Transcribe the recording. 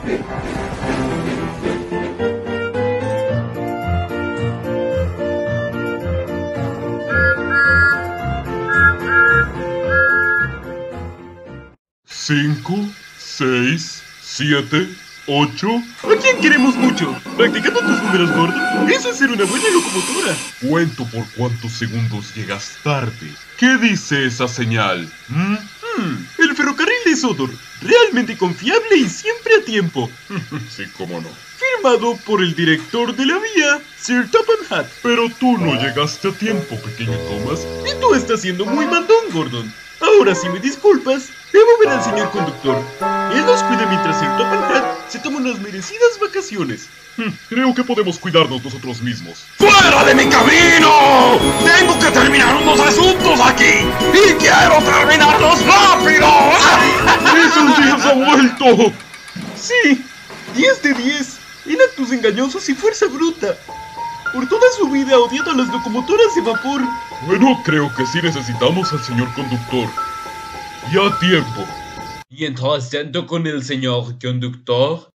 ¿5, 6, 7, 8? ¿A quién queremos mucho? Practicando tus números gordos, eso es ser una buena locomotora. Cuento por cuántos segundos llegas tarde. ¿Qué dice esa señal? El ferrocarril de Sodor, realmente confiable y siempre a tiempo. Sí, cómo no. Firmado por el director de la vía, Sir Topham Hatt. Pero tú no llegaste a tiempo, pequeño Thomas. Y tú estás siendo muy mandón, Gordon. Ahora, si me disculpas, debo ver al señor conductor. Él nos cuida mientras Sir Topham Hatt se toma unas merecidas vacaciones. Creo que podemos cuidarnos nosotros mismos. ¡Fuera de mi camino! ¡Tengo que terminar unos asuntos aquí! ¡Y quiero terminarlos rápido! ¡Esos días ha vuelto! Sí, 10 de 10 en actos engañosos y fuerza bruta. Por toda su vida ha odiado a las locomotoras de vapor. Bueno, creo que sí necesitamos al señor conductor. Ya tiempo. Y entonces tanto con el señor conductor.